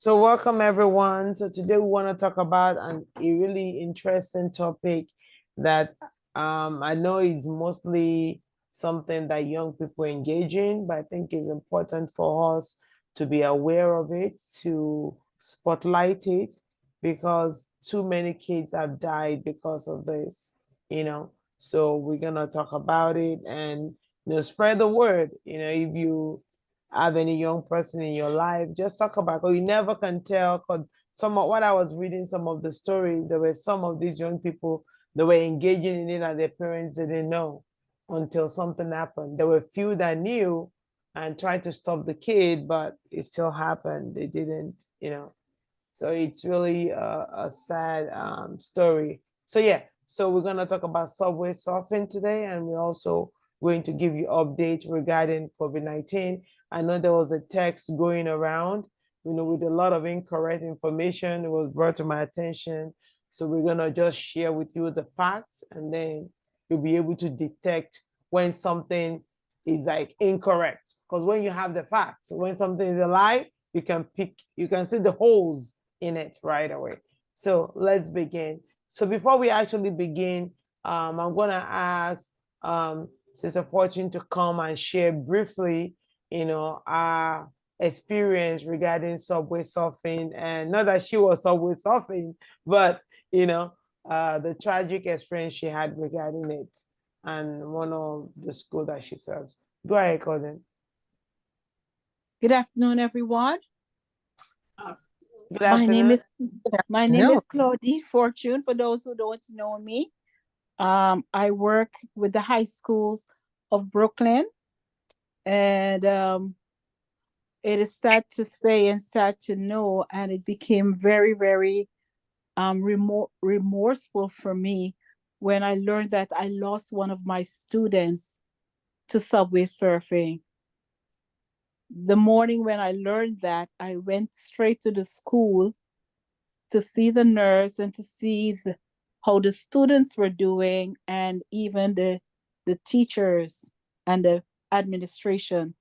So welcome everyone. So today we want to talk about a really interesting topic that I know is mostly something that young people engage in, but I think it's important for us to be aware of it, to spotlight it, because too many kids have died because of this, you know. So we're gonna talk about it and spread the word. If you have any young person in your life, just talk about, or you never can tell. Because some of what I was reading, some of the stories, there were some of these young people that were engaging in it and their parents didn't know until something happened. There were few that knew and tried to stop the kid, but it still happened. They didn't. So it's really a sad story. So yeah, so we're gonna talk about subway surfing today, and we're also going to give you updates regarding COVID-19. I know there was a text going around, with a lot of incorrect information. It was brought to my attention. So we're gonna just share with you the facts, and then you'll be able to detect when something is like incorrect. Because when you have the facts, when something is a lie, you can see the holes in it right away. So let's begin. So before we actually begin, I'm gonna ask Sister Fortune to come and share briefly, our experience regarding subway surfing, and not that she was subway surfing, but the tragic experience she had regarding it and one of the school that she serves. Go ahead, Colin. Good afternoon, everyone. Good My name afternoon. is my name is Claudie Fortune. For those who don't know me, I work with the high schools of Brooklyn, and it is sad to say and sad to know, and it became very, very remorseful for me when I learned that I lost one of my students to subway surfing. The morning when I learned that, I went straight to the school to see the nurse and to see how the students were doing, and even the teachers and the administration.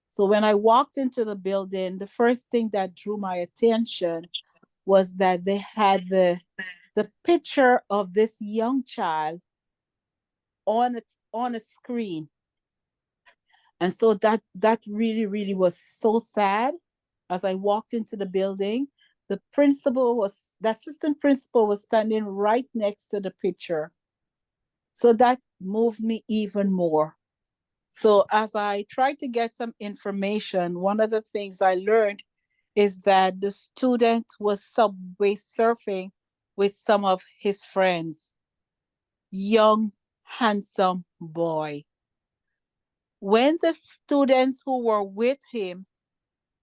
So when I walked into the building, the first thing that drew my attention was that they had the picture of this young child on a screen. And so that really, really was so sad. As I walked into the building, the assistant principal was standing right next to the picture. So that moved me even more. So as I tried to get some information, one of the things I learned is that the student was subway surfing with some of his friends. Young, handsome boy. When the students who were with him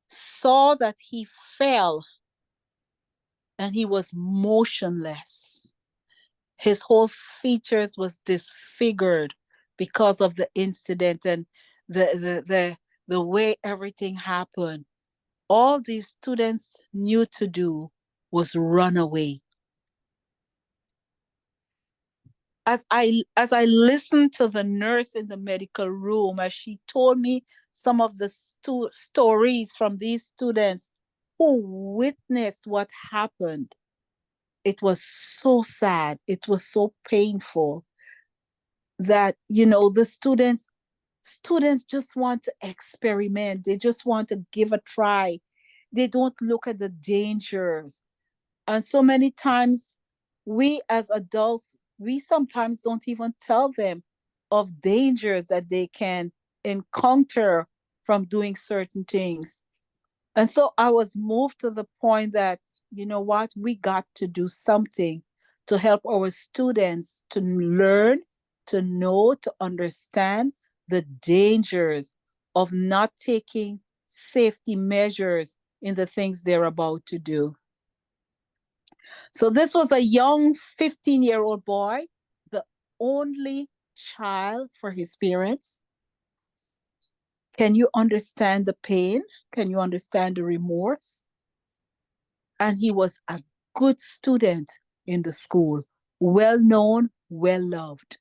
saw that he fell and he was motionless, his whole features was disfigured because of the incident and the way everything happened. All these students knew to do was run away. As I listened to the nurse in the medical room, as she told me some of the stories from these students who witnessed what happened, it was so sad. It was so painful that, the students just want to experiment. They just want to give a try. They don't look at the dangers. And so many times, we as adults, we sometimes don't even tell them of dangers that they can encounter from doing certain things. And so I was moved to the point that, you know what, we got to do something to help our students to learn, to know, to understand the dangers of not taking safety measures in the things they're about to do. So this was a young 15-year-old boy, the only child for his parents. Can you understand the pain? Can you understand the remorse? And he was a good student in the school, well known, well loved,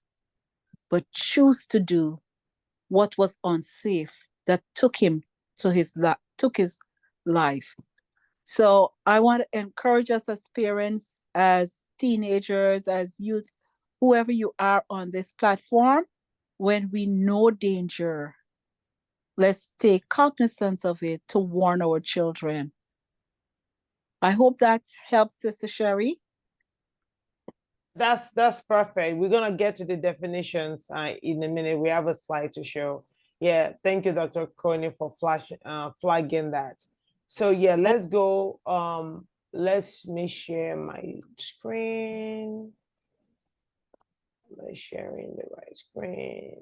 but chose to do what was unsafe that took his life. So I want to encourage us as parents, as teenagers, as youth, whoever you are on this platform, when we know danger, let's take cognizance of it to warn our children. I hope that helps, Sister Sherry. That's perfect. We're gonna get to the definitions in a minute. We have a slide to show. Yeah, thank you, Dr. Coney, for flagging that. So yeah, let's go. Let me share my screen. Am I sharing the right screen?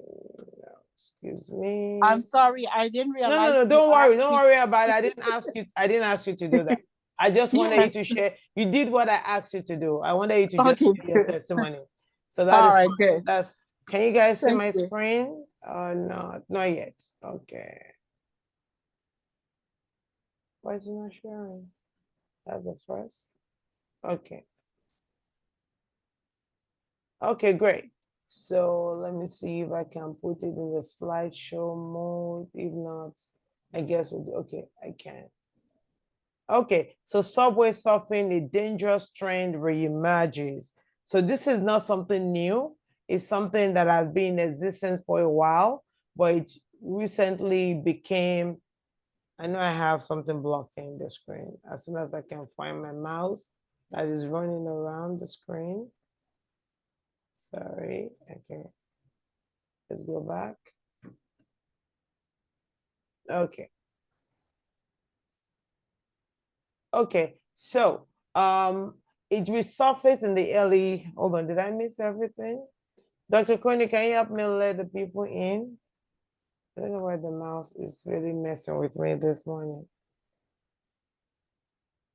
No, excuse me. I'm sorry, I didn't realize. No, don't worry about it. I didn't ask you to do that. I just wanted you to share. You did what I asked you to do. I wanted you to just share your testimony. So that all is right, good. Can you guys see Thank my you. screen? No, not yet. Okay. Why is it not sharing? That's the first. Okay. Okay, great. So let me see if I can put it in the slideshow mode. If not, I guess we'll do. Okay, I can. Okay, so Subway Surfing, a dangerous trend reemerges. So this is not something new. It's something that has been in existence for a while, but it recently became, I know I have something blocking the screen. As soon as I can find my mouse that is running around the screen. Sorry, okay. Let's go back. Okay. Okay, so it resurfaced in the early, hold on, did I miss everything? Dr. Coney, can you help me let the people in? I don't know why the mouse is really messing with me this morning.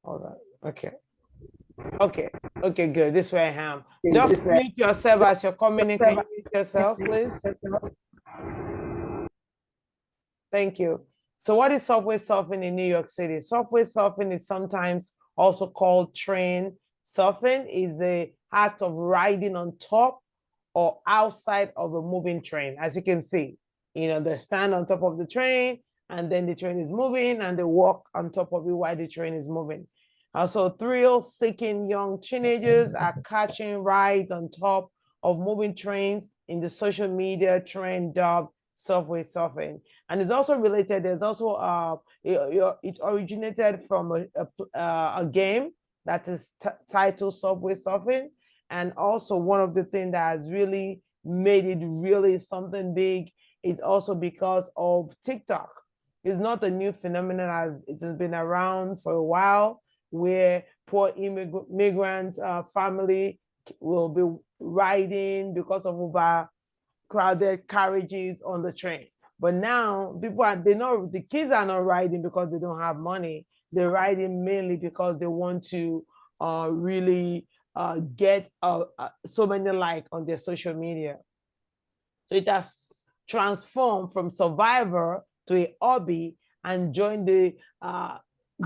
Hold on, okay. Okay, good, this way I am. Just mute yourself as you're coming in. Can you mute yourself, please? Thank you. So what is subway surfing in New York City? Subway surfing is sometimes also called train surfing. Is a act of riding on top or outside of a moving train. As you can see, they stand on top of the train and then the train is moving and they walk on top of it while the train is moving. So thrill-seeking young teenagers are catching rides on top of moving trains in the social media trend dubbed subway surfing. And it's also related, there's also, it originated from a game that is titled Subway Surfing. And also one of the things that has really made it really something big is also because of TikTok. It's not a new phenomenon, as it has been around for a while, where poor migrant family will be riding because of overcrowded carriages on the train. But now the kids are not riding because they don't have money. They're riding mainly because they want to really get so many likes on their social media. So it has transformed from survivor to a hobby and joined the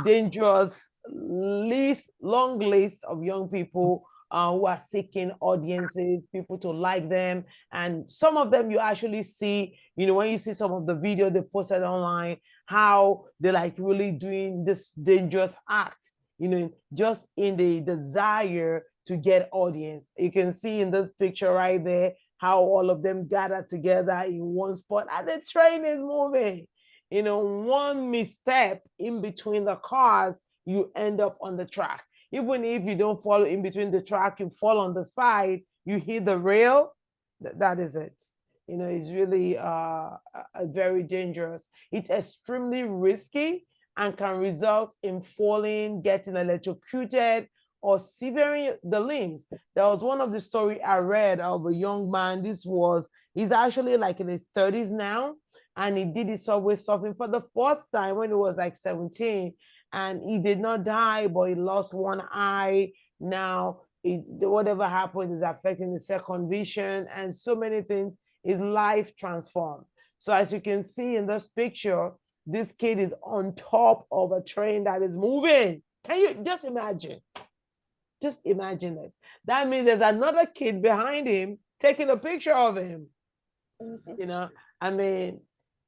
dangerous long list of young people who are seeking audiences, people to like them. And some of them you actually see, when you see some of the video they posted online, how they're like really doing this dangerous act, just in the desire to get audience. You can see in this picture right there, how all of them gather together in one spot and the train is moving. One misstep in between the cars, you end up on the track. Even if you don't fall in between the track, you fall on the side, you hit the rail, that is it. It's really very dangerous. It's extremely risky and can result in falling, getting electrocuted, or severing the limbs. There was one of the story I read of a young man. He's actually like in his 30s now, and he did his subway surfing for the first time when he was like 17, and he did not die, but he lost one eye. Now, whatever happened is affecting his second vision and so many things. His life transformed. So as you can see in this picture, this kid is on top of a train that is moving. Can you just imagine? Just imagine this. That means there's another kid behind him taking a picture of him. I mean,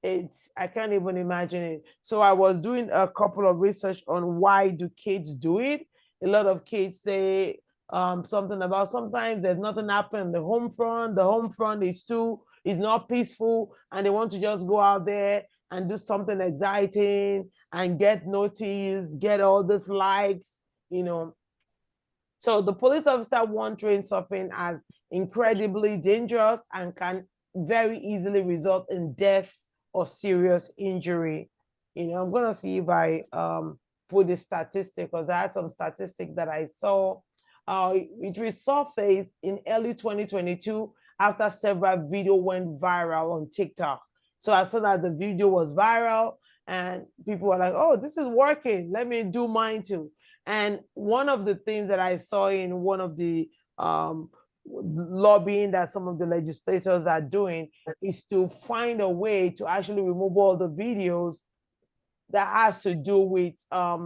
I can't even imagine it. So I was doing a couple of research on why do kids do it. A lot of kids say something about sometimes there's nothing happening the home front. The home front is not peaceful, and they want to just go out there and do something exciting and get noticed, get all these likes, you know. So the police officer won't train surfing as incredibly dangerous and can very easily result in death or serious injury. I'm gonna see if I put the statistic, because I had some statistic that I saw. It resurfaced in early 2022 after several video went viral on TikTok. So I saw that the video was viral and people were like, oh, this is working. Let me do mine too. And one of the things that I saw in one of the lobbying that some of the legislators are doing is to find a way to actually remove all the videos that has to do with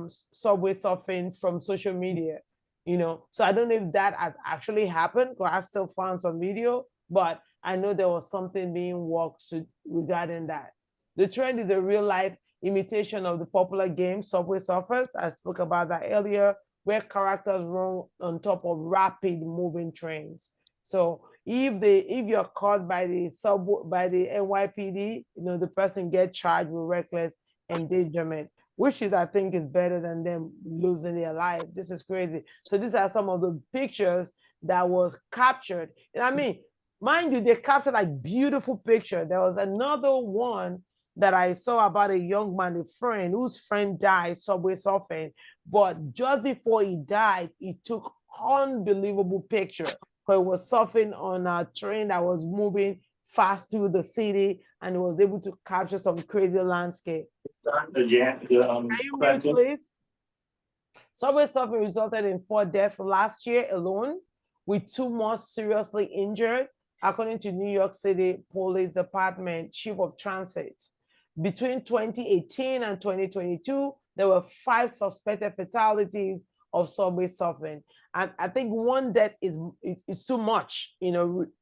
subway surfing from social media. So I don't know if that has actually happened, because I still found some video, but I know there was something being worked regarding that. The trend is a real life imitation of the popular game Subway Surfers. I spoke about that earlier, where characters run on top of rapid moving trains. So if you're caught by the NYPD, the person gets charged with reckless endangerment, which is, I think, is better than them losing their life. This is crazy. So these are some of the pictures that was captured. And I mean, mind you, they captured like beautiful picture. There was another one that I saw about a young man, a friend whose friend died subway surfing, but just before he died, he took unbelievable picture. Because he was surfing on a train that was moving fast through the city, and he was able to capture some crazy landscape. Can you mute, please? Subway surfing resulted in 4 deaths last year alone, with 2 more seriously injured, according to New York City Police Department Chief of Transit. Between 2018 and 2022, there were 5 suspected fatalities of subway surfing. And I think 1 death is too much,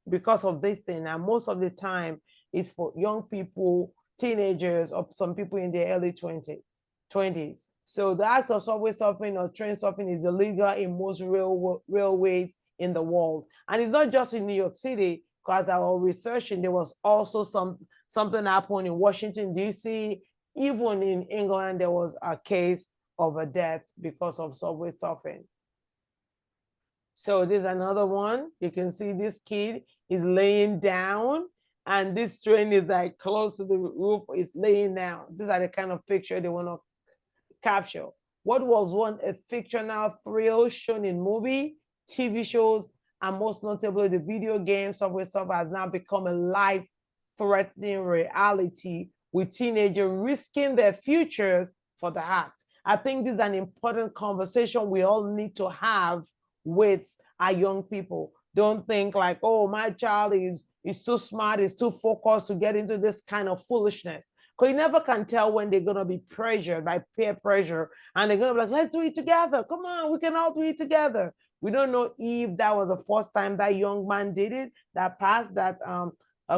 because of this thing. And most of the time, it's for young people, teenagers, or some people in their early 20s. So the act of subway surfing or train surfing is illegal in most railways in the world. And it's not just in New York City, because I was researching, there was also something happened in Washington, D.C. Even in England, there was a case of a death because of subway surfing. So there's another one. You can see this kid is laying down, and this train is like close to the roof, is laying down. These are the kind of picture they want to capture. What was once a fictional thrill shown in movie, TV shows, and most notably the video game Subway Surfer has now become a life-threatening reality, with teenagers risking their futures for the act. I think this is an important conversation we all need to have with our young people. Don't think like, oh, my child is too smart, is too focused to get into this kind of foolishness. Because you never can tell when they're going to be pressured by peer pressure, and they're going to be like, let's do it together. Come on, we can all do it together. We don't know if that was the first time that young man did it, that passed that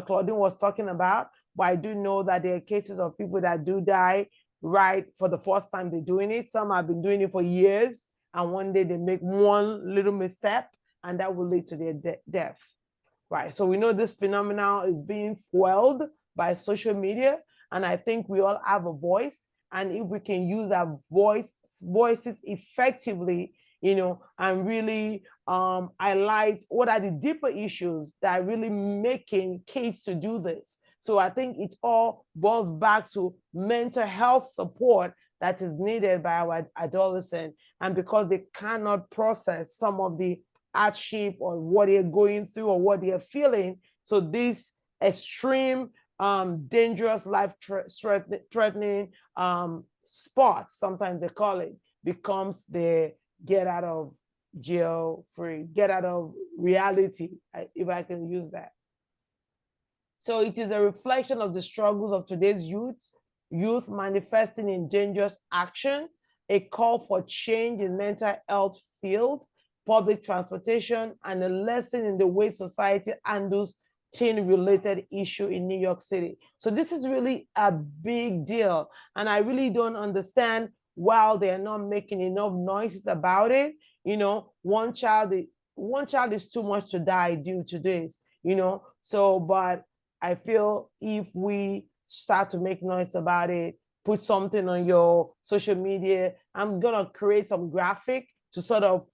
Claudine was talking about. But I do know that there are cases of people that do die right for the first time they're doing it. Some have been doing it for years, and one day they make one little misstep, and that will lead to their death. Right. So we know this phenomenon is being fueled by social media, and I think we all have a voice. And if we can use our voices effectively, and really highlight what are the deeper issues that are really making kids to do this. So I think it all boils back to mental health support that is needed by our adolescents. And because they cannot process some of the hardship or what they're going through or what they're feeling, so this extreme, dangerous, life-threatening sports, sometimes they call it, becomes the get out of jail free, get out of reality, if I can use that. So it is a reflection of the struggles of today's youth manifesting in dangerous action, a call for change in mental health field, public transportation, and a lesson in the way society handles teen-related issue in New York City. So this is really a big deal. And I really don't understand why they're not making enough noises about it. You know, one child is too much to die due to this, you know. So, but I feel if we start to make noise about it, put something on your social media, I'm gonna create some graphic to sort of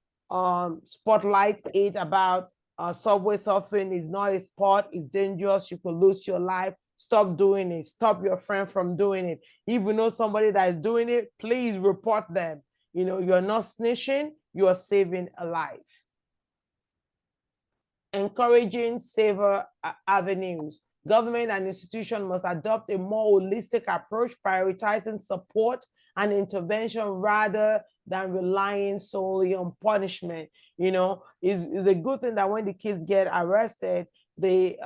spotlight it about subway surfing is not a sport, it's dangerous, you could lose your life, stop doing it, stop your friend from doing it. If you know somebody that is doing it, please report them. You know, you're not snitching, you're saving a life. Encouraging safer avenues. Government and institutions must adopt a more holistic approach, prioritizing support and intervention rather than relying solely on punishment. You know, is a good thing that when the kids get arrested, they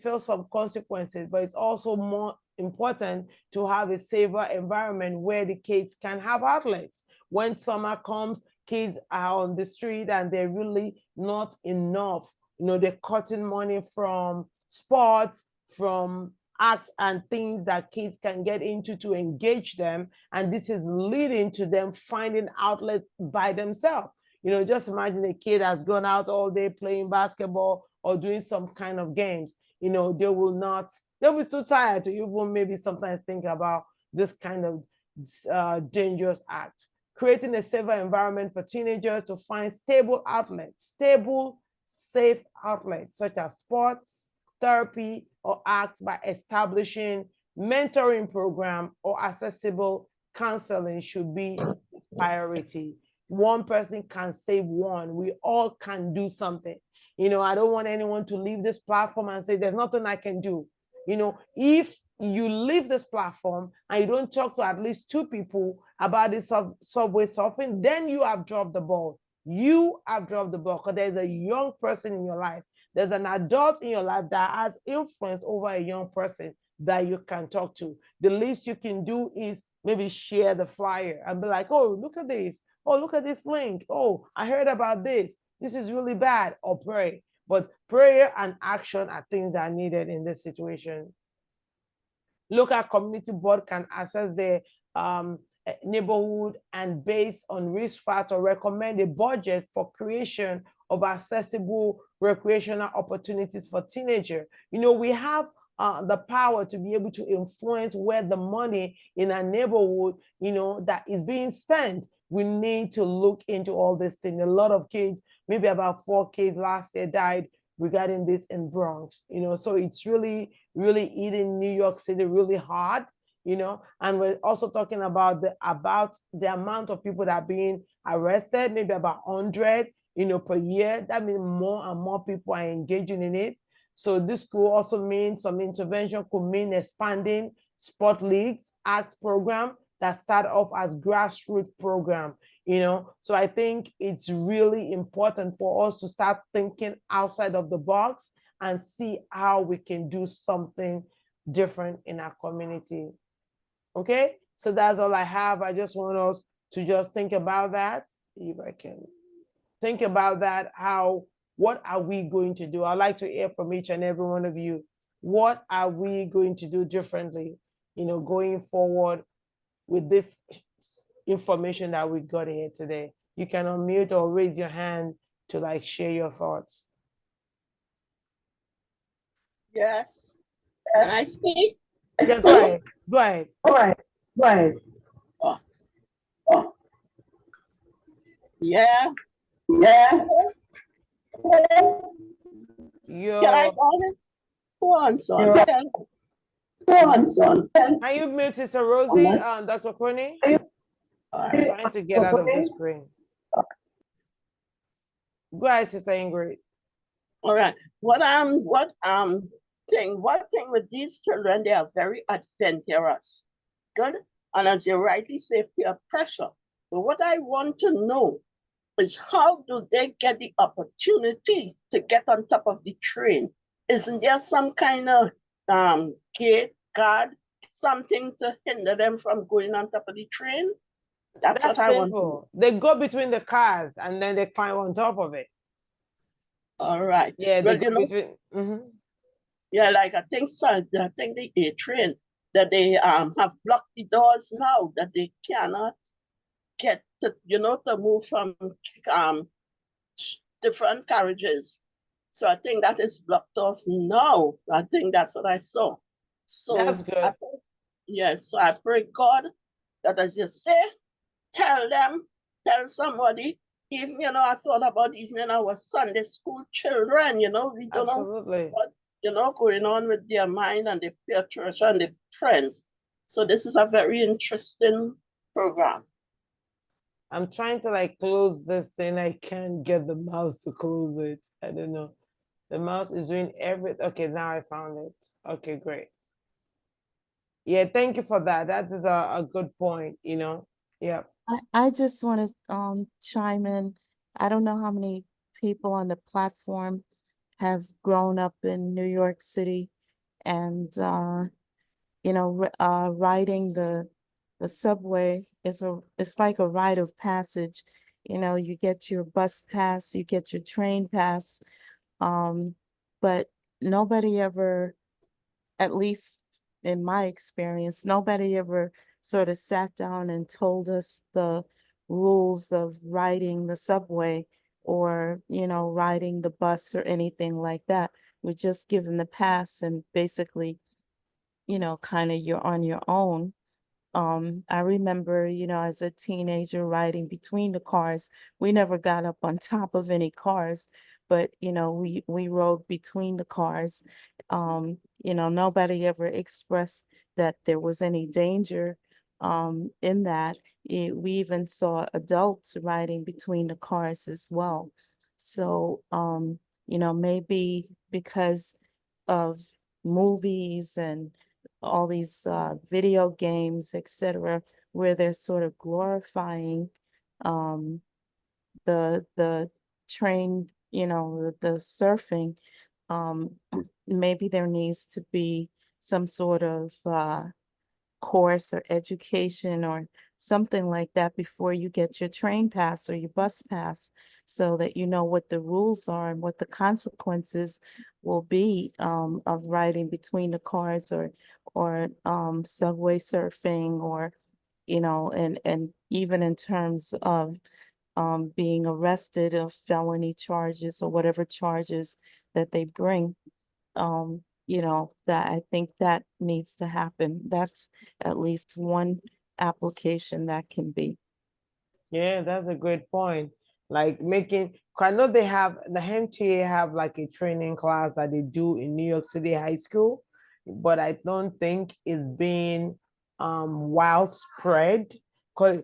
feel some consequences, but it's also more important to have a safer environment where the kids can have outlets. When summer comes, kids are on the street and they're really not enough. You know, they're cutting money from sports, from arts and things that kids can get into to engage them. And this is leading to them finding outlet by themselves. You know, just imagine a kid has gone out all day playing basketball or doing some kind of games. You know, they'll be too tired to even maybe sometimes think about this kind of dangerous act. Creating a safer environment for teenagers to find stable outlets, safe outlets such as sports, therapy, or acts by establishing mentoring program or accessible counseling should be priority. One person can save one. We all can do something. You know, I don't want anyone to leave this platform and say, there's nothing I can do. You know, if you leave this platform and you don't talk to at least 2 people about this subway surfing, then you have dropped the ball. You have dropped the ball because there's a young person in your life. There's an adult in your life that has influence over a young person that you can talk to. The least you can do is maybe share the flyer and be like, oh, look at this. Oh, look at this link. Oh, I heard about this. This is really bad. Or pray. But prayer and action are things that are needed in this situation. Local community board can assess their neighborhood and based on risk factor recommend a budget for creation of accessible recreational opportunities for teenagers. You know, we have the power to be able to influence where the money in a neighborhood, you know, that is being spent. We need to look into all this thing. A lot of kids, maybe about 4 kids last year died regarding this in Bronx, you know, so it's really eating New York City really hard, you know. And we're also talking about the amount of people that are being arrested, maybe about 100, you know, per year. That means more and more people are engaging in it. So this could also mean some intervention could mean expanding sport leagues, act program that start off as grassroots program, you know. So I think it's really important for us to start thinking outside of the box and see how we can do something different in our community. Okay, so that's all I have. I just want us to just think about that. If I can think about that, what are we going to do? I'd like to hear from each and every one of you. What are we going to do differently, you know, going forward with this information that we got here today? You can unmute or raise your hand to like share your thoughts. Yes. Can I speak? Yeah, go ahead. Go ahead. All right. Go ahead. Oh. Yeah. Yeah. Can I go on? Go on, son. Go on, son. Can you mute Sister Rosie, Dr. Kwani? I'm trying to get out of the screen. Go ahead, Sister Ingrid. All right. One thing with these children, they are very adventurous. Good. And as you rightly say, peer pressure. But what I want to know is how do they get the opportunity to get on top of the train? Isn't there some kind of gate, guard, something to hinder them from going on top of the train? That's what simple. I want to know. They go between the cars and then they climb on top of it. All right. Yeah, well, they go between. Yeah, like I think so, I think the A train that they have blocked the doors now that they cannot get to, to move from um different carriages. So I think that is blocked off now. I think that's what I saw. That's So good. yes, so I pray God that as you say, tell them, tell somebody. Even, I thought about even our Sunday school children, we don't know Absolutely. what, going on with their mind and their peer church and their friends. So this is a very interesting program. I'm trying to like close this thing. I can't get the mouse to close it. I don't know. The mouse is doing everything. Okay, now I found it. Okay, great. Yeah, thank you for that. That is a good point, Yeah. I just want to chime in. I don't know how many people on the platform have grown up in New York City and riding the subway it's like a rite of passage. You get your bus pass, you get your train pass, but nobody ever, at least in my experience, nobody ever sort of sat down and told us the rules of riding the subway or, riding the bus or anything like that. We're just given the pass and basically, kind of you're on your own. I remember, as a teenager riding between the cars, we never got up on top of any cars, but we rode between the cars. Nobody ever expressed that there was any danger in that. We even saw adults riding between the cars as well. So, maybe because of movies and all these video games, etc., where they're sort of glorifying um, the trained, the surfing. Um, maybe there needs to be some sort of course or education or something like that before you get your train pass or your bus pass, so that you know what the rules are and what the consequences will be of riding between the cars or subway surfing, or and even in terms of being arrested of felony charges or whatever charges that they bring. That I think that needs to happen. That's at least one application that can be. Yeah, that's a great point. Like making, 'cause I know they have the MTA have like a training class that they do in New York City high school, but I don't think it's been widespread. Cause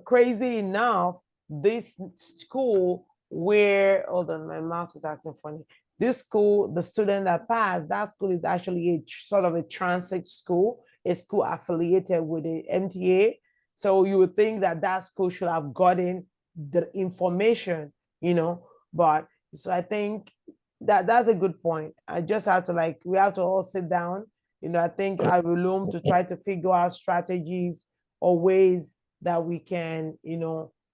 crazy enough, this school where hold on, my mouse is acting funny. This school, the student that passed, that school is actually a sort of a transit school, a school affiliated with the MTA. So you would think that that school should have gotten the information, but so I think that that's a good point. I just have to we have to all sit down. I think I will loom to try to figure out strategies or ways that we can,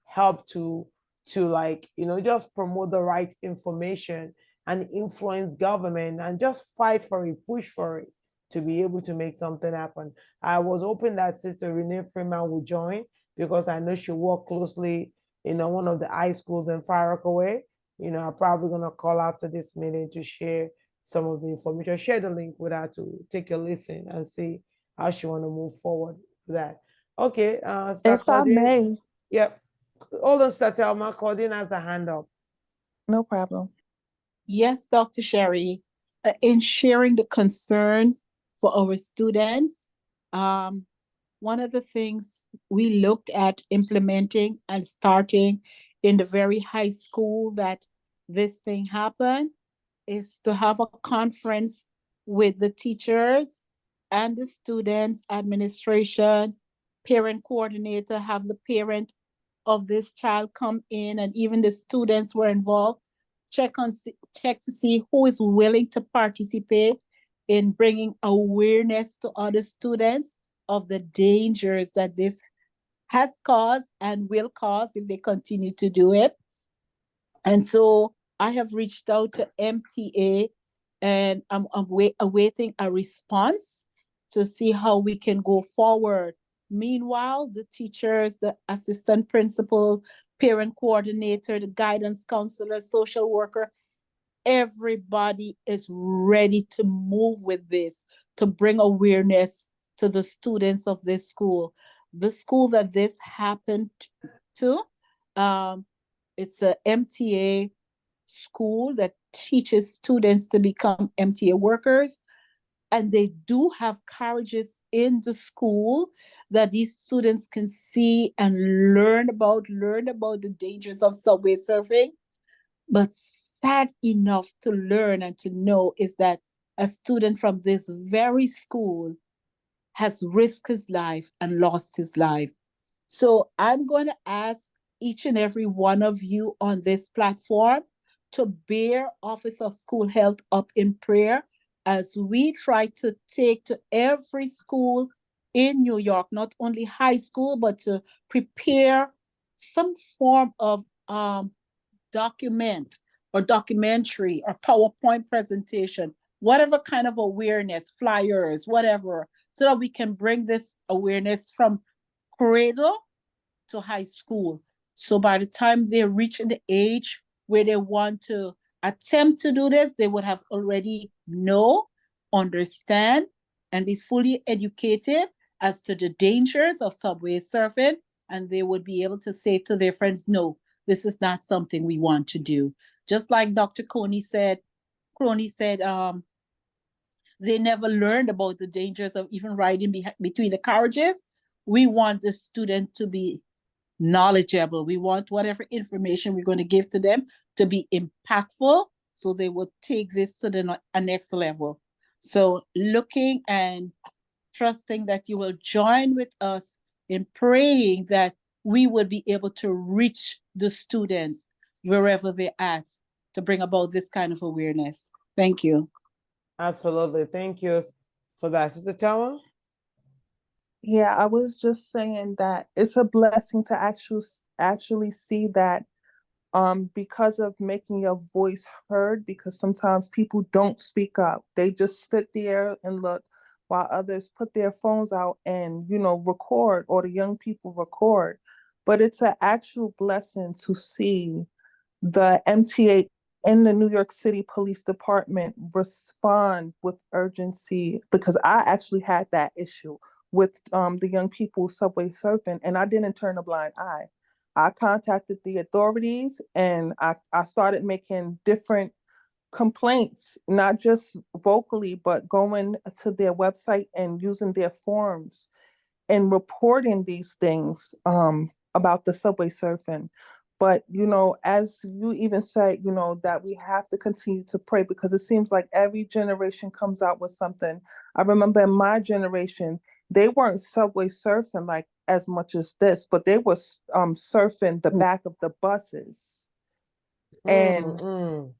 help to just promote the right information and influence government and just fight for it, push for it to be able to make something happen. I was hoping that Sister Renee Freeman would join because I know she worked closely in one of the high schools in Far Rockaway. I'm probably going to call after this meeting to share some of the information, share the link with her to take a listen and see how she want to move forward with that. Okay, Sir If I Claudine. may, Yep. Hold on, Sir Thelma. Claudine has a hand up. no problem. Yes, Dr. Sherry, in sharing the concerns for our students, one of the things we looked at implementing and starting in the very high school that this thing happened is to have a conference with the teachers and the students, administration, parent coordinator, have the parent of this child come in, and even the students were involved. Check to see who is willing to participate in bringing awareness to other students of the dangers that this has caused and will cause if they continue to do it. And so I have reached out to MTA and I'm awaiting a response to see how we can go forward. Meanwhile, the teachers, the assistant principal, parent coordinator, the guidance counselor, social worker, everybody is ready to move with this, to bring awareness to the students of this school. The school that this happened to, it's a MTA school that teaches students to become MTA workers. And they do have carriages in the school that these students can see and learn about the dangers of subway surfing. But sad enough to learn and to know is that a student from this very school has risked his life and lost his life. So I'm going to ask each and every one of you on this platform to bear Office of School Health up in prayer as we try to take to every school in New York, not only high school, but to prepare some form of document or documentary or PowerPoint presentation, whatever kind of awareness, flyers, whatever, so that we can bring this awareness from cradle to high school. So by the time they reach the age where they want to attempt to do this, they would have already know, understand, and be fully educated as to the dangers of subway surfing. And they would be able to say to their friends, no, this is not something we want to do. Just like Dr. Crony said, they never learned about the dangers of even riding between the carriages. We want the student to be knowledgeable. We want whatever information we're going to give to them to be impactful, so they will take this to the next level. So looking and trusting that you will join with us in praying that we will be able to reach the students wherever they're at to bring about this kind of awareness. Thank you. Absolutely. Thank you for that. Sister Thelma? Yeah, I was just saying that it's a blessing to actually see that because of making your voice heard, because sometimes people don't speak up. They just sit there and look while others put their phones out and, record, or the young people record. But it's an actual blessing to see the MTA and the New York City Police Department respond with urgency, because I actually had that issue with the young people subway surfing, and I didn't turn a blind eye. I contacted the authorities, and I started making different complaints, not just vocally, but going to their website and using their forums and reporting these things about the subway surfing. But, as you even said, that we have to continue to pray, because it seems like every generation comes out with something. I remember in my generation, they weren't subway surfing like as much as this, but they were surfing the back of the buses. And,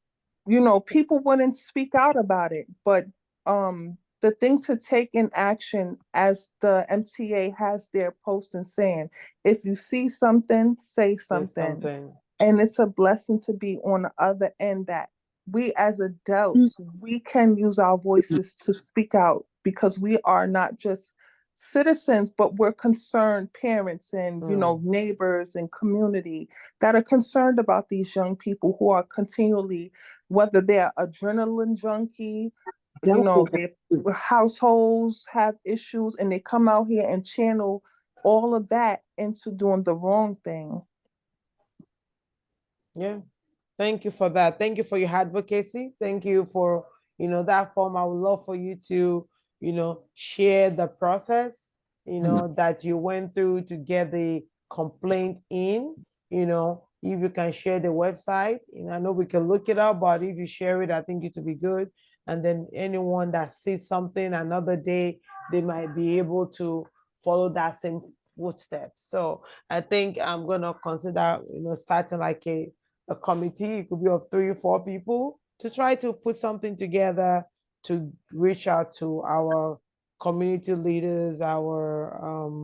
people wouldn't speak out about it. But the thing to take in action, as the MTA has their post and saying, if you see something, say something. And it's a blessing to be on the other end, that we as adults, we can use our voices to speak out, because we are not just citizens, but we're concerned parents and, neighbors and community that are concerned about these young people who are continually, whether they're adrenaline junkie, their households have issues, and they come out here and channel all of that into doing the wrong thing. Yeah. Thank you for that. Thank you for your advocacy. Thank you for, that form. I would love for you to, share the process, that you went through to get the complaint in, if you can share the website, I know we can look it up, but if you share it, I think it would be good. And then anyone that sees something another day, they might be able to follow that same footsteps. So I think I'm going to consider, starting like a committee. It could be of 3 or 4 people to try to put something together to reach out to our community leaders, our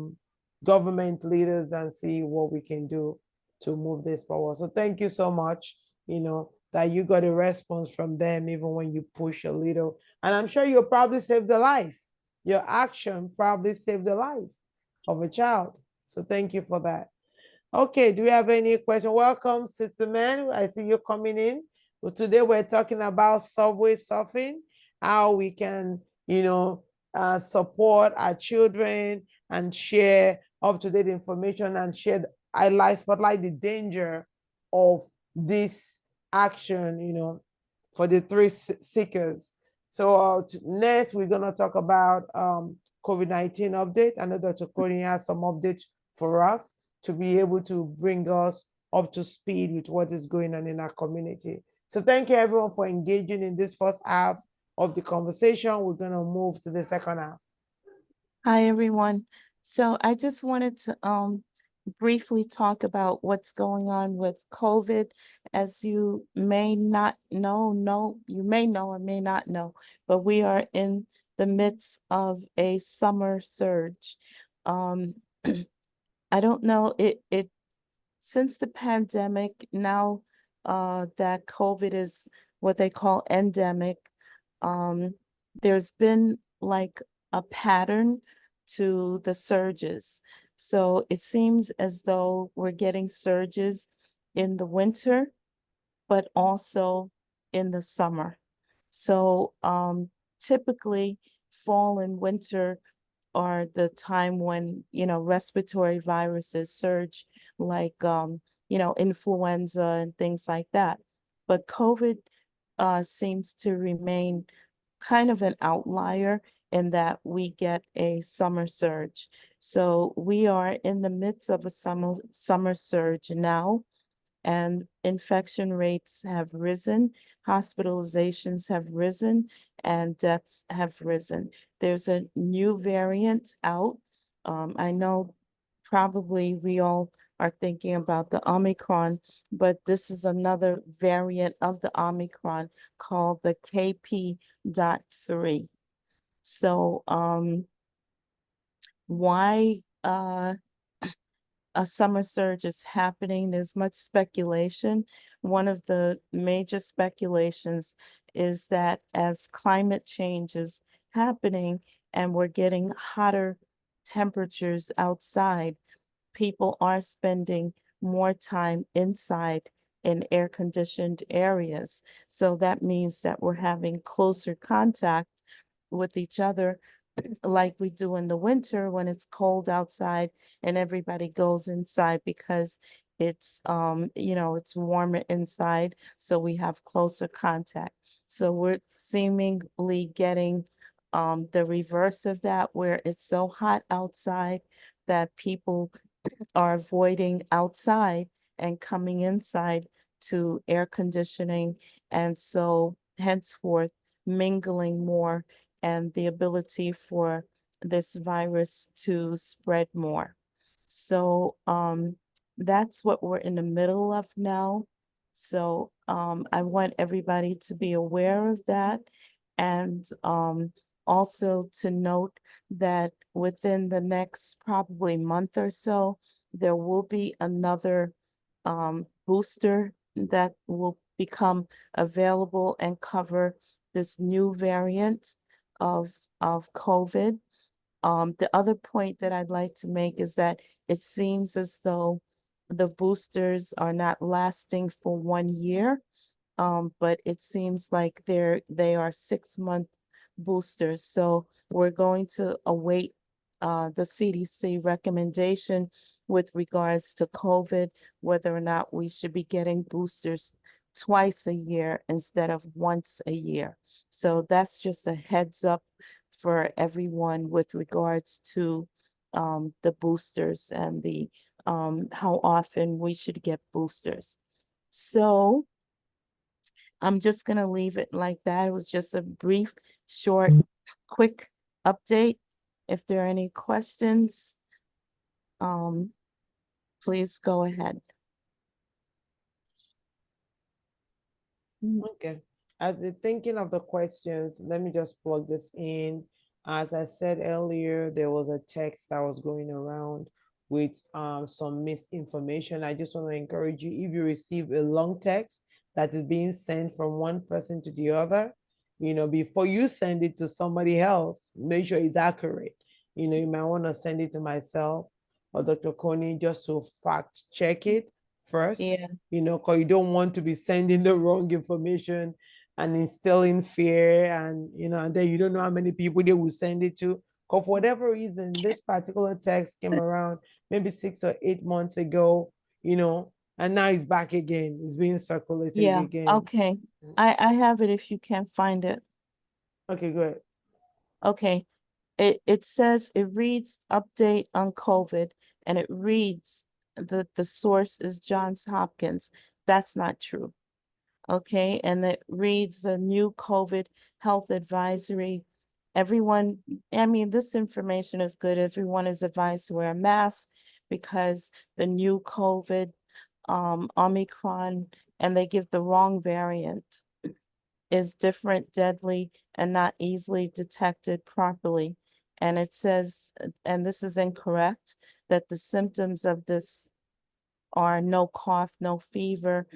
government leaders, and see what we can do to move this forward. So thank you so much, that you got a response from them, even when you push a little. And I'm sure you'll probably save the life. Your action probably saved the life of a child. So thank you for that. Okay, do we have any question? Welcome, Sister Man. I see you coming in. Well, today we're talking about subway surfing, how we can, support our children and share up-to-date information and share, spotlight the danger of this action, for the three seekers. So next, we're going to talk about COVID-19 update. I know Dr. Cody has some updates for us to be able to bring us up to speed with what is going on in our community. So thank you everyone for engaging in this first half of the conversation. We're going to move to the second half. Hi, everyone. So I just wanted to briefly talk about what's going on with COVID. As you may not know, you may know or may not know, but we are in the midst of a summer surge. I don't know, it since the pandemic, now that COVID is what they call endemic, there's been like a pattern to the surges. So it seems as though we're getting surges in the winter, but also in the summer. So typically fall and winter are the time when, respiratory viruses surge, like, influenza and things like that. But COVID seems to remain kind of an outlier in that we get a summer surge. So we are in the midst of a summer surge now, and infection rates have risen, hospitalizations have risen, and deaths have risen. There's a new variant out. I know probably we all are thinking about the Omicron, but this is another variant of the Omicron called the KP.3. So why a summer surge is happening? There's much speculation. One of the major speculations is that as climate change is happening and we're getting hotter temperatures outside, people are spending more time inside in air-conditioned areas. So that means that we're having closer contact with each other like we do in the winter when it's cold outside and everybody goes inside because it's it's warmer inside, so we have closer contact. So we're seemingly getting the reverse of that, where it's so hot outside that people are avoiding outside and coming inside to air conditioning, and so henceforth mingling more and the ability for this virus to spread more. So that's what we're in the middle of now. So I want everybody to be aware of that, and also to note that within the next probably month or so, there will be another booster that will become available and cover this new variant of COVID. The other point that I'd like to make is that it seems as though the boosters are not lasting for 1 year, but it seems like they are 6-month boosters. So we're going to await the CDC recommendation with regards to COVID, whether or not we should be getting boosters twice a year instead of once a year. So that's just a heads up for everyone with regards to the boosters and the how often we should get boosters. So I'm just going to leave it like that. It was just a brief, short, quick update. If there are any questions, please go ahead. Okay. As you're thinking of the questions, let me just plug this in. As I said earlier, there was a text that was going around with some misinformation. I just want to encourage you, if you receive a long text that is being sent from one person to the other, before you send it to somebody else, make sure it's accurate. You might want to send it to myself or Dr. Coney just to fact check it first, Yeah, because you don't want to be sending the wrong information and instilling fear, and then you don't know how many people they will send it to. Because for whatever reason, this particular text came around maybe 6 or 8 months ago, and now it's back again. It's being circulated yeah, again. okay. I have it if you can't find it. Okay, good. Okay. It says, it reads update on COVID, and it reads the source is Johns Hopkins. That's not true. Okay, and it reads the new COVID health advisory. Everyone, I mean, this information is good. Everyone is advised to wear a mask because the new COVID, Omicron, and they give the wrong variant, is different, deadly, and not easily detected properly. And it says, and this is incorrect, that the symptoms of this are no cough, no fever,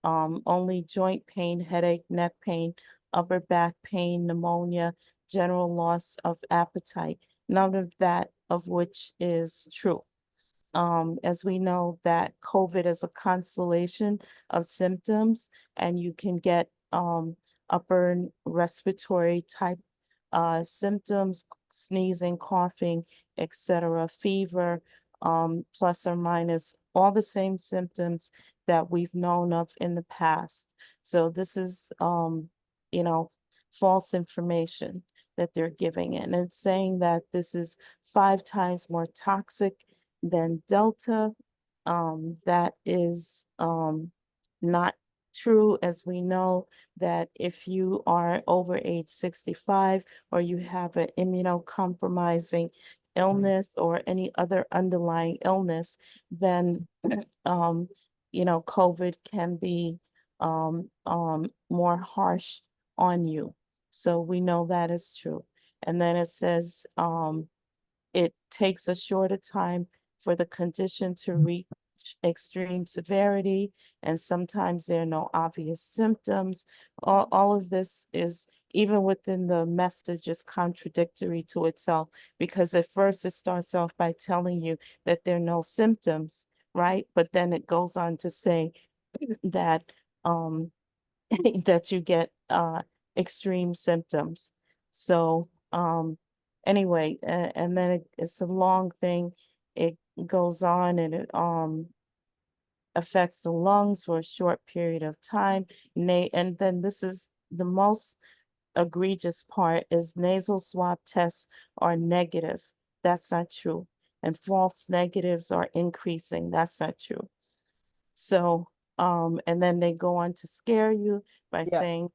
only joint pain, headache, neck pain, upper back pain, pneumonia, general loss of appetite. None of that of which is true. As we know that COVID is a constellation of symptoms, and you can get upper respiratory type symptoms, sneezing, coughing, etc., fever, plus or minus all the same symptoms that we've known of in the past. So this is false information that they're giving, and it's saying that this is 5 times more toxic than Delta. That is not true, as we know that if you are over age 65 or you have an immunocompromising illness or any other underlying illness, then COVID can be more harsh on you. So we know that is true. And then it says it takes a shorter time for the condition to reach extreme severity, and sometimes there are no obvious symptoms. All of this is, even within the message, is contradictory to itself, because at first it starts off by telling you that there are no symptoms, right? But then it goes on to say that that you get extreme symptoms. So anyway, and then it's a long thing. It goes on, and it affects the lungs for a short period of time. And then this is the most egregious part, is nasal swab tests are negative. That's not true. And false negatives are increasing. That's not true. So, and then they go on to scare you by Yeah. saying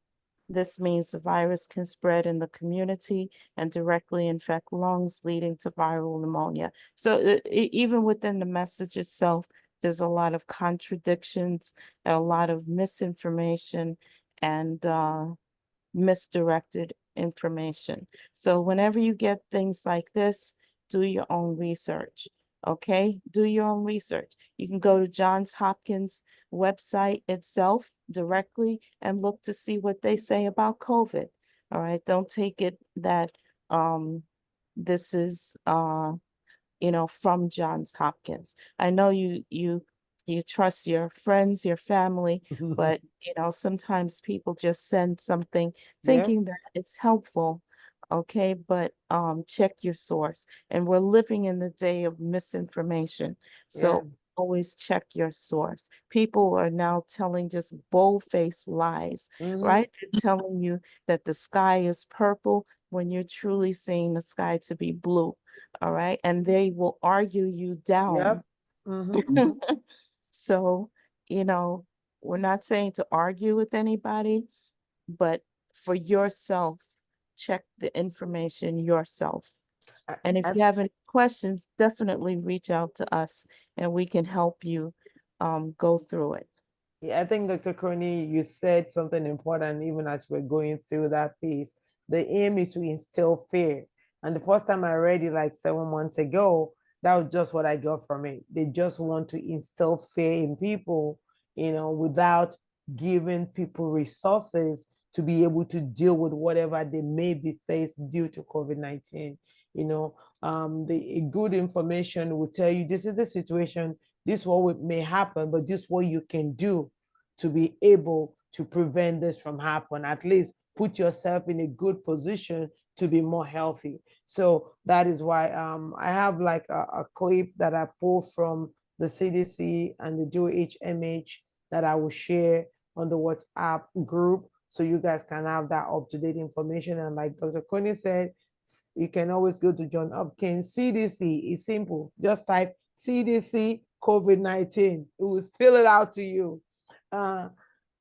this means the virus can spread in the community and directly infect lungs, leading to viral pneumonia. So even within the message itself, there's a lot of contradictions and a lot of misinformation and misdirected information. So whenever you get things like this, do your own research. Okay, do your own research. You can go to Johns Hopkins website itself directly and look to see what they say about COVID. All right, don't take it that this is from Johns Hopkins. I know you trust your friends, your family, but sometimes people just send something Yeah. thinking that it's helpful. Okay, but check your source. And we're living in the day of misinformation. So Yeah. always check your source. People are now telling just bold-faced lies, Mhm. right? They're telling you that the sky is purple when you're truly seeing the sky to be blue. All right. And they will argue you down. Yep. Mhm. So, we're not saying to argue with anybody, but for yourself, check the information yourself. I- And if I- you have any questions, definitely reach out to us and we can help you go through it. Yeah, I think Dr. Coney, you said something important even as we're going through that piece. The aim is to instill fear. And the first time I read it like 7 months ago, that was just what I got from it. They just want to instill fear in people, without giving people resources to be able to deal with whatever they may be faced due to COVID-19. You know, the good information will tell you this is the situation, this is what may happen, but this is what you can do to be able to prevent this from happening. At least put yourself in a good position to be more healthy. So that is why I have like a clip that I pulled from the CDC and the DOHMH that I will share on the WhatsApp group, so you guys can have that up-to-date information. And like Dr. Coney said, you can always go to John Hopkins CDC. It's simple. Just type CDC COVID-19. It will spell it out to you.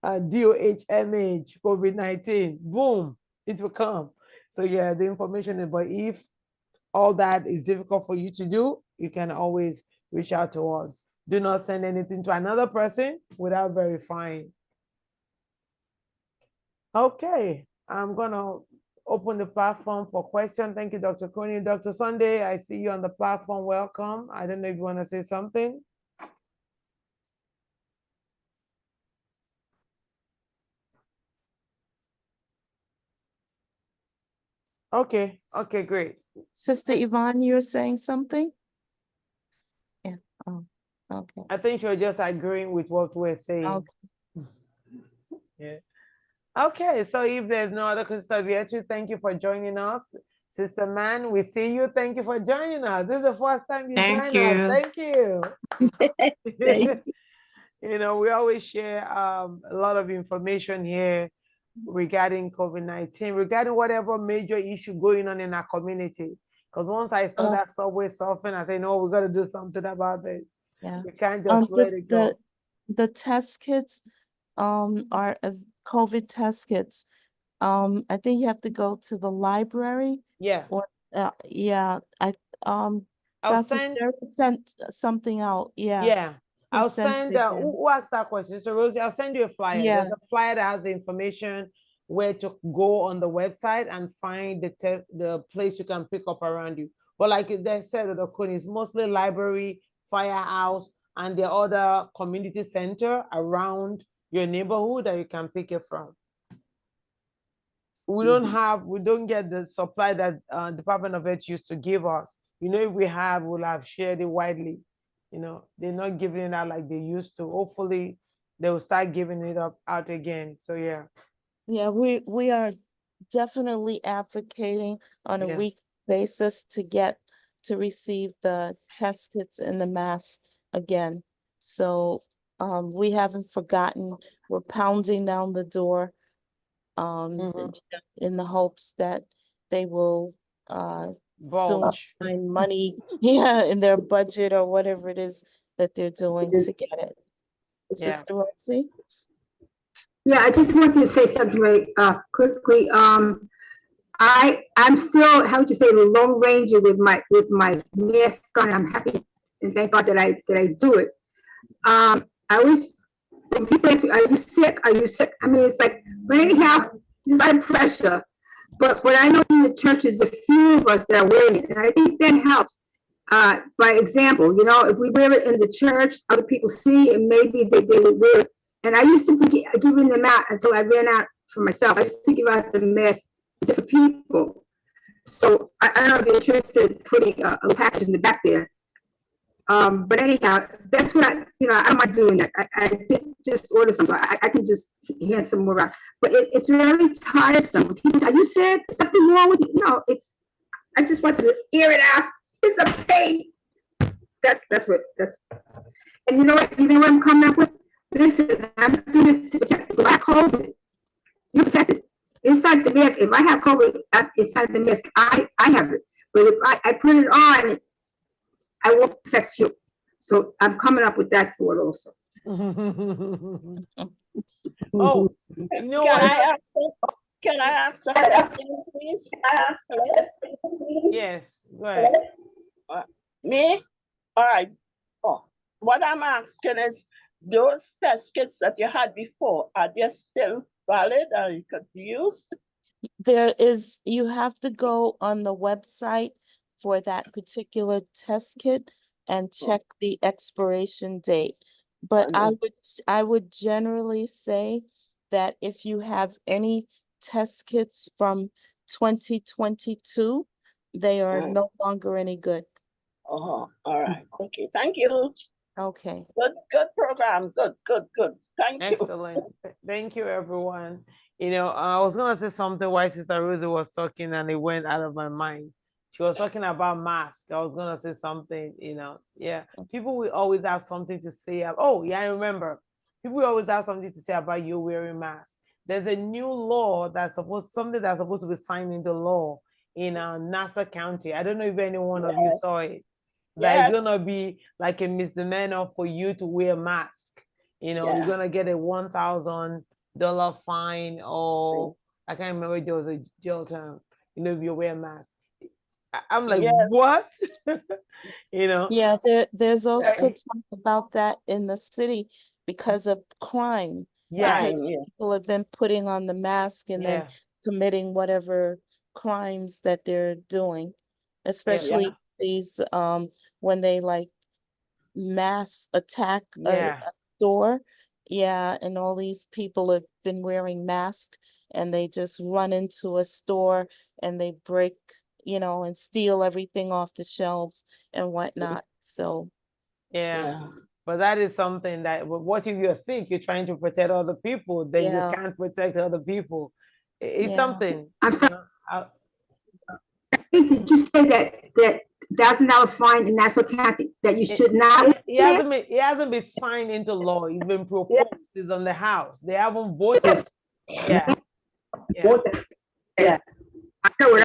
DOHMH COVID-19. Boom, it will come. So yeah, the information is, but if all that is difficult for you to do, you can always reach out to us. Do not send anything to another person without verifying. Okay, I'm gonna open the platform for questions. Thank you, Dr. Coney. Dr. Sunday, I see you on the platform. Welcome. I don't know if you want to say something. Okay, okay, great. Sister Yvonne, you're saying something? Yeah, oh, okay. I think you're just agreeing with what we're saying. Okay. Yeah. Okay, so if there's no other Sister Beatrice, thank you for joining us. Sister Man, we see you. Thank you for joining us. This is the first time you Thank join us. you. Thank you. Thank You know, we always share a lot of information here regarding COVID-19, regarding whatever major issue going on in our community. Because once I saw that subway surfing, I said, no, we got to do something about this. Yeah. We can't just let it go. The test kits are COVID test kits. I think you have to go to the library. Yeah. Or yeah, I'll Dr. send. Sherry sent something out. Yeah. Yeah. He I'll sent send, it in. who asked that question? So Rosie, I'll send you a flyer. Yeah. There's a flyer that has the information where to go on the website and find the place you can pick up around you. But like they said, the code is mostly library, firehouse, and the other community center around your neighborhood that you can pick it from. We don't get the supply that Department of Health used to give us. You know, if we have, we'll have shared it widely. You know, they're not giving it out like they used to. Hopefully, they will start giving it out again. So yeah. Yeah, we are definitely advocating on a Yeah. weekly basis to receive the test kits and the masks again. So we haven't forgotten. We're pounding down the door in the hopes that they will soon Bulge. find money, yeah, in their budget or whatever it is that they're doing to get it. Yeah. Sister Rosie? Yeah, I just wanted to say something very quickly. I'm still, how would you say, the Lone Ranger with my mask on. I'm happy and thank God that I do it. I always, when people ask me, are you sick? Are you sick? I mean, it's like, but anyhow, there's a lot of pressure. But I know in the church, there's a few of us that are wearing it, and I think that helps. By example, you know, if we wear it in the church, other people see, and maybe they would wear it. And I used to be giving them out until I ran out for myself. I used to give out the mask to different people. So I don't know if you're interested in putting a package in the back there. But anyhow, that's what I'm not doing that. I did just order some, so I can just hand some more out. But it's very tiresome. People, are you sick? Is something wrong with you? You know, I just want to air it out. It's a pain. That's. And you know what I'm coming up with? Listen, I'm doing this to protect people. I have COVID. You're protected. Inside the mask, if I have COVID inside the mask, I have it. But if I put it on, I won't affect you. So I'm coming up with that for it also. Oh, you know Can what? I ask a question, please? Yes, go ahead. Me? All right. Oh, what I'm asking is, those test kits that you had before, are they still valid or you could be used? You have to go on the website for that particular test kit and check the expiration date. But And I would generally say that if you have any test kits from 2022, they are Mm. no longer any good. all right. Okay. Thank you. Okay. Good program. Good. Thank you. Excellent. Thank you, everyone. I was gonna say something while Sister Rosie was talking, and it went out of my mind. She was talking about masks. I was gonna say something. Yeah. People will always have something to say. Oh, yeah, I remember. People will always have something to say about you wearing masks. There's a new law something that's supposed to be signed into law in Nassau County. I don't know if any one of you Yes. saw it. That it's Yes. gonna be like a misdemeanor for you to wear a mask. You're Yeah. gonna get a $1,000 fine, or I can't remember, there was a jail term, if you wear a mask. I'm like, Yes. what? Yeah, there's also Yeah. talk about that in the city because of crime. Yeah. Crime, yeah. People have been putting on the mask and then Yeah. committing whatever crimes that they're doing, especially these when they like mass attack a Yeah. store. Yeah, and all these people have been wearing masks and they just run into a store and they break, and steal everything off the shelves and whatnot. So Yeah. Yeah. But that is something that, what if you're sick? You're trying to protect other people, then you Yeah. can't protect other people. It's Yeah. something. I'm sorry, I- did you say that $1,000 fine in Nassau County that you should not It wear? hasn't been signed into law. It's been proposed. It's on the House. They haven't voted. Yeah. Yeah. I know what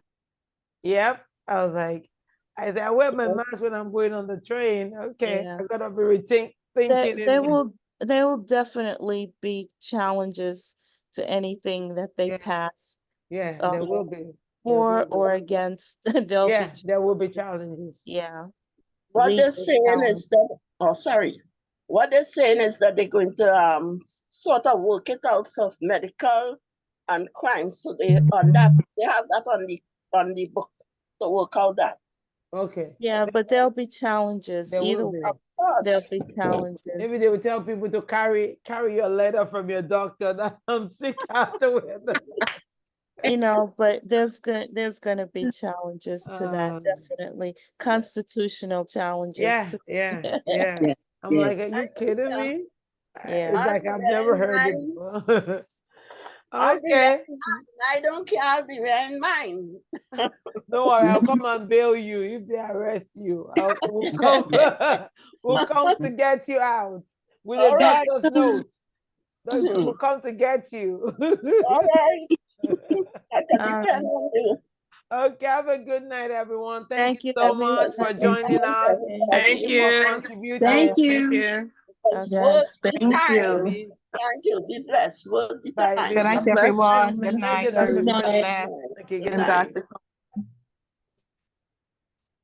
Yep. I was like, I said, I wear my mask when I'm going on the train. Okay. Yeah. I gotta be thinking there it. there will definitely be challenges to anything that they Yeah. pass Yeah, um, there will be. for or against. There'll be Yeah, there will be challenges. challenges. Yeah. What they're Legal saying challenges. is that, oh, sorry. What they're saying is that they're going to sort of work it out for medical and crime. So they have that on the book to work out that. Okay. Yeah, but there'll be challenges. There Either will be. way, Of course. there'll be Maybe challenges. they will tell people to carry your letter from your doctor that I'm sick afterward. But there's gonna be challenges to that, definitely. Constitutional challenges Yeah, too. yeah. Yeah, I'm like, yes. are you kidding Yeah. me? Yeah. It's like I've never heard it before. I'll be Okay. I don't care. I'll be wearing mine. Don't worry, I'll come and bail you if they arrest you. We'll come, we'll come to get you out with a All right. doctor's note. We'll come to get you. All right. I can All depend on you. Okay, have a good night, everyone. Thank Thank you you, so much for everyone. joining us. Thank For you. contributing. Thank you. It's Okay. worth Yes, the thank time. you. Thank you. Be blessed. Worth the Bye. time. Good night, God bless you. everyone. Good Thank night. you, Dr. Good night. Philip. Okay, good And night. Dr.